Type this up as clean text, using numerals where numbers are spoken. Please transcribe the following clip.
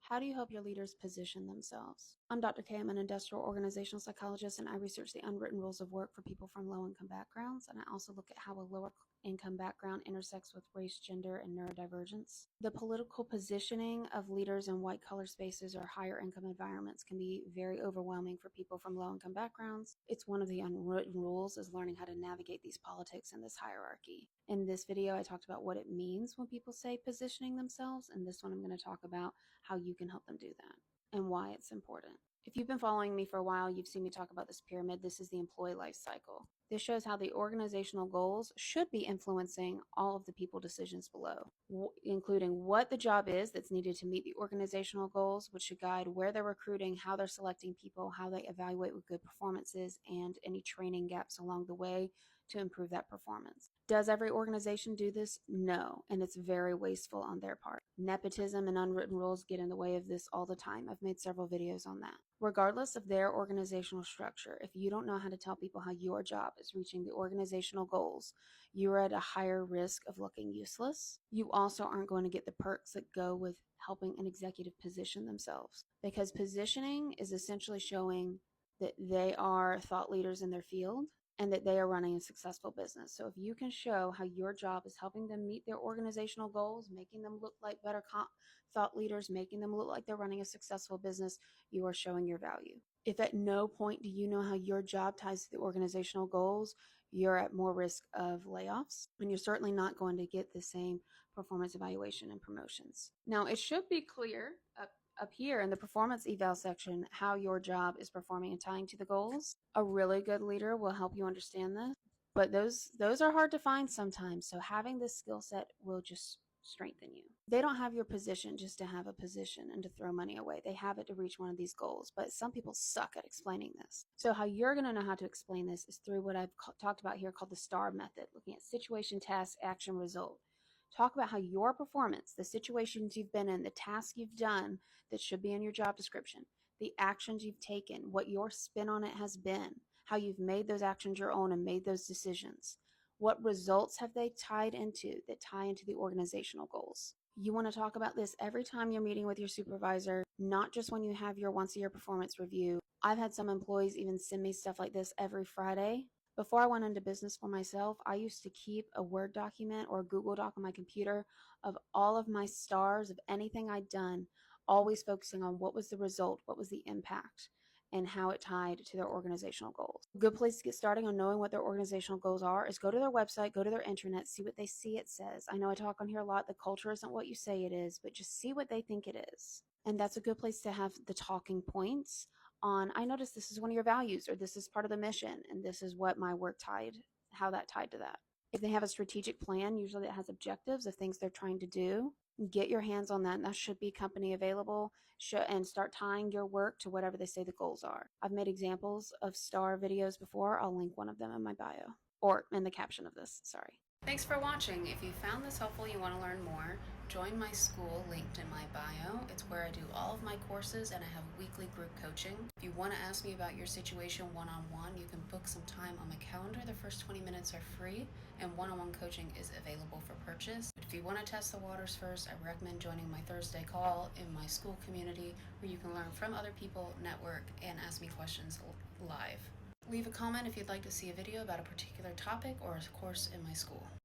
How do you help your leaders position themselves? I'm Dr. K. I'm an industrial organizational psychologist, and I research the unwritten rules of work for people from low-income backgrounds, and I also look at how a lower-income background intersects with race, gender, and neurodivergence. The political positioning of leaders in white-collar spaces or higher-income environments can be very overwhelming for people from low-income backgrounds. It's one of the unwritten rules is learning how to navigate these politics and this hierarchy. In this video, I talked about what it means when people say positioning themselves, and this one I'm going to talk about how you can help them do that and why it's important. If you've been following me for a while, you've seen me talk about this pyramid. This is the employee life cycle. This shows how the organizational goals should be influencing all of the people decisions below, including what the job is that's needed to meet the organizational goals, which should guide where they're recruiting, how they're selecting people, how they evaluate what good performances, and any training gaps along the way to improve that performance. Does every organization do this? No, and it's very wasteful on their part. Nepotism and unwritten rules get in the way of this all the time. I've made several videos on that. Regardless of their organizational structure, if you don't know how to tell people how your job is reaching the organizational goals, you're at a higher risk of looking useless. You also aren't going to get the perks that go with helping an executive position themselves, because positioning is essentially showing that they are thought leaders in their field and that they are running a successful business. So if you can show how your job is helping them meet their organizational goals, making them look like better thought leaders, making them look like they're running a successful business, you are showing your value. If at no point do you know how your job ties to the organizational goals, you're at more risk of layoffs, and you're certainly not going to get the same performance evaluation and promotions. Now, it should be clear up here in the performance eval section how your job is performing and tying to the goals. A really good leader will help you understand this, but those are hard to find sometimes, so having this skill set will just strengthen you. They don't have your position just to have a position and to throw money away. They have it to reach one of these goals, but some people suck at explaining this. So how you're going to know how to explain this is through what I've talked about here called the STAR method, looking at situation, task, action, result. Talk about how your performance, the situations you've been in, the tasks you've done that should be in your job description, the actions you've taken, what your spin on it has been, how you've made those actions your own and made those decisions. What results have they tied into that tie into the organizational goals? You want to talk about this every time you're meeting with your supervisor, not just when you have your once-a-year performance review. I've had some employees even send me stuff like this every Friday. Before I went into business for myself, I used to keep a Word document or a Google Doc on my computer of all of my stars of anything I'd done, always focusing on what was the result, what was the impact, and how it tied to their organizational goals. A good place to get started on knowing what their organizational goals are is go to their website, go to their intranet, see what they see it says. I know I talk on here a lot, the culture isn't what you say it is, but just see what they think it is. And that's a good place to have the talking points on, I noticed this is one of your values, or this is part of the mission, and this is what my work tied, how that tied to that. If they have a strategic plan, usually it has objectives of things they're trying to do. Get your hands on that, and that should be company available, and start tying your work to whatever they say the goals are. I've made examples of STAR videos before. I'll link one of them in my bio, or in the caption of this, sorry. Thanks for watching. If you found this helpful, you want to learn more, join my school linked in my bio. It's where I do all of my courses, and I have weekly group coaching. If you want to ask me about your situation one-on-one, you can book some time on my calendar. The first 20 minutes are free, and one-on-one coaching is available for purchase. But if you want to test the waters first, I recommend joining my Thursday call in my school community, where you can learn from other people, network, and ask me questions live. Leave a comment if you'd like to see a video about a particular topic or a course in my school.